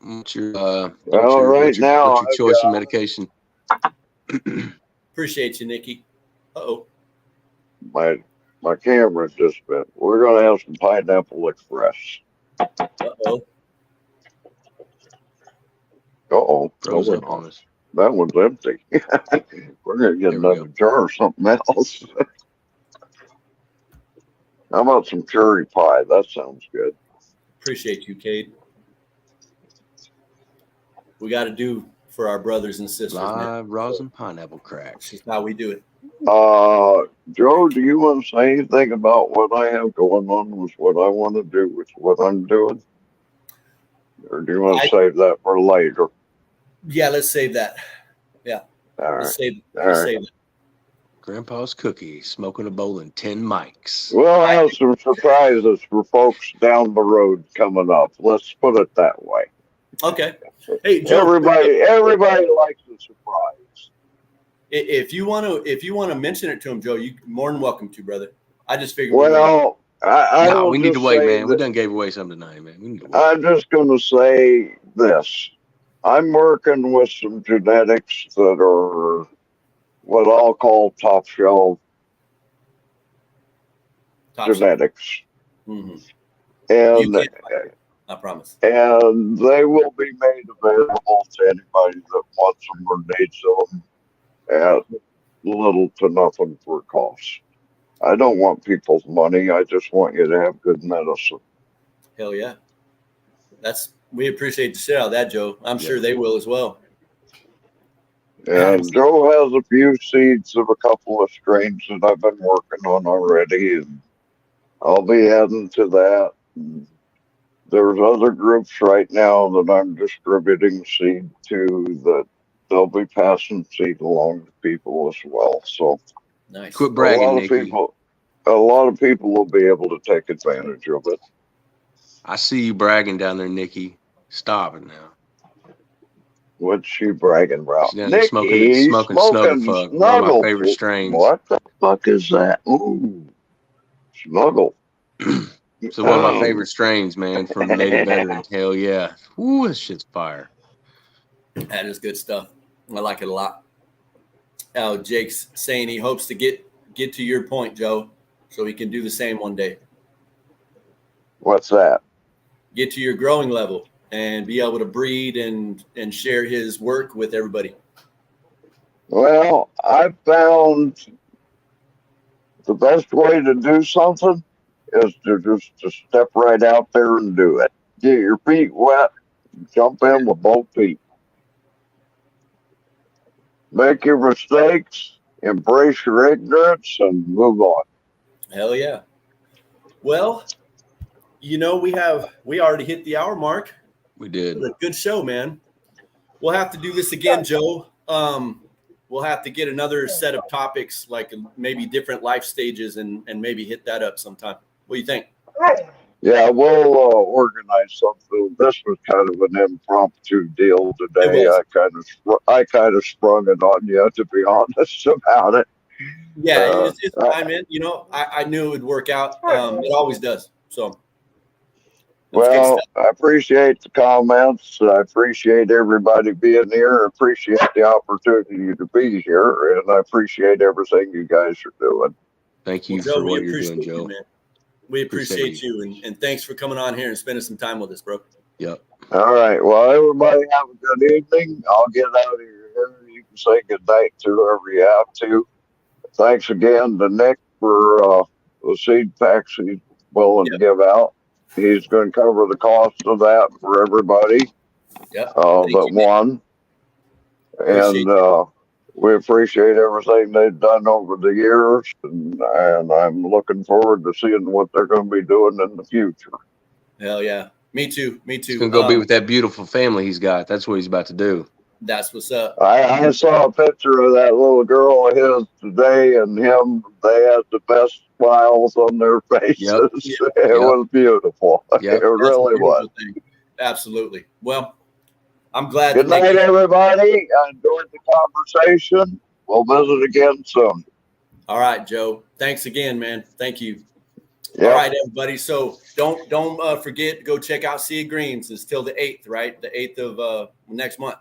What's your what's your choice of medication? Appreciate you, Nikki. Uh-oh. my camera's just been. We're gonna have some Pineapple Express. Uh-oh. Oh, Froze up on us. that one's empty. We're gonna get There we another jar or something else. How about some cherry pie? That sounds good. Appreciate you, Cade. We got to do for our brothers and sisters, man. Live rosin pineapple crack. That's just how we do it. Joe, do you want to say anything about what I have going on with what I want to do with what I'm doing? Or do you want to save that for later? Yeah, let's save that. Yeah. All Let's right. save that. Grandpa's cookie, smoking a bowl and 10 mics. We'll have some surprises for folks down the road coming up. Let's put it that way. Okay. Hey, Joe. Everybody likes a surprise. If you want to mention it to him, Joe, you're more than welcome to, brother. I just figured. Well, we need to wait, man. We done gave away something tonight, man. We need to wait. I'm just going to say this. I'm working with some genetics that are what I'll call top shelf genetics. Mm-hmm. And I promise. And they will be made available to anybody that wants them or needs them at little to nothing for cost. I don't want people's money. I just want you to have good medicine. Hell yeah. We appreciate the shit out of that, Joe. I'm sure they will as well. And Joe has a few seeds of a couple of strains that I've been working on already, and I'll be adding to that. And there's other groups right now that I'm distributing seed to that they'll be passing seed along to people as well. So nice. Quit bragging, Nicky. A lot of people will be able to take advantage of it. I see you bragging down there, Nicky. Stop it now. What's she bragging about? Nikki, smoking Snuggle Fuck, one of my favorite strains. What the fuck is that? Ooh, Snuggle. So one of my favorite strains, man, from Native Veterans. Hell yeah. Ooh, this shit's fire. That is good stuff. I like it a lot. Oh, Jake's saying he hopes to get to your point, Joe, so he can do the same one day. What's that? Get to your growing level and be able to breed and share his work with everybody. Well, I found the best way to do something is to step right out there and do it. Get your feet wet, jump in with both feet. Make your mistakes, embrace your ignorance, and move on. Hell yeah. Well, we already hit the hour mark. We did. It was a good show, man. We'll have to do this again, Joe. We'll have to get another set of topics, like maybe different life stages, and maybe hit that up sometime. What do you think? Yeah, we'll organize something. This was kind of an impromptu deal today. I kind of sprung it on you, to be honest about it. Yeah, it's fine, man. I knew it would work out. It always does. So. Well, I appreciate the comments. I appreciate everybody being here. I appreciate the opportunity to be here, and I appreciate everything you guys are doing. Thank you for what you're doing, Joe. Man. We appreciate you, and thanks for coming on here and spending some time with us, bro. Yep. All right. Well, everybody have a good evening. I'll get out of here. You can say good night to whoever you have to. Thanks again to Nick for the seed packs he's willing to give out. He's going to cover the cost of that for everybody. Yeah. But one. And we appreciate everything they've done over the years. And I'm looking forward to seeing what they're going to be doing in the future. Hell yeah. Me too. He's going to go be with that beautiful family he's got. That's what he's about to do. That's what's up. I saw a picture of that little girl of his today, and him. They had the best smiles on their faces. Yep. It was beautiful. Yep. It really was. Thing. Absolutely. Well, I'm glad. Good night, everybody. I enjoyed the conversation. We'll visit again soon. All right, Joe. Thanks again, man. Thank you. Yep. All right, everybody. So don't forget to go check out Sea of Greens. It's till the 8th, right? The 8th of next month.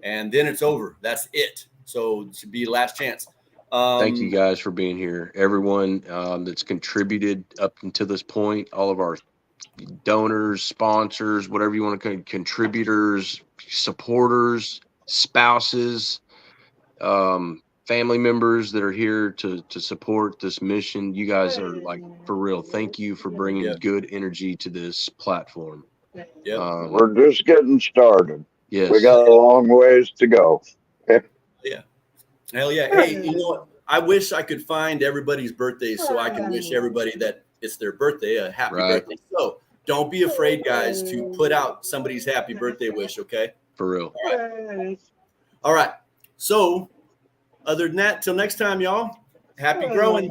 And then it's over. That's it. So it should be last chance. Thank you guys for being here. Everyone that's contributed up until this point, all of our donors, sponsors, whatever you want to call contributors, supporters, spouses, family members that are here to support this mission. You guys are like, for real. Thank you for bringing good energy to this platform. Yep. We're just getting started. Yes. We got a long ways to go. Yeah. Hell yeah. Hey, you know what? I wish I could find everybody's birthdays so I can wish everybody that it's their birthday a happy birthday. So don't be afraid, guys, to put out somebody's happy birthday wish, okay? For real. All right. So other than that, till next time, y'all, happy growing.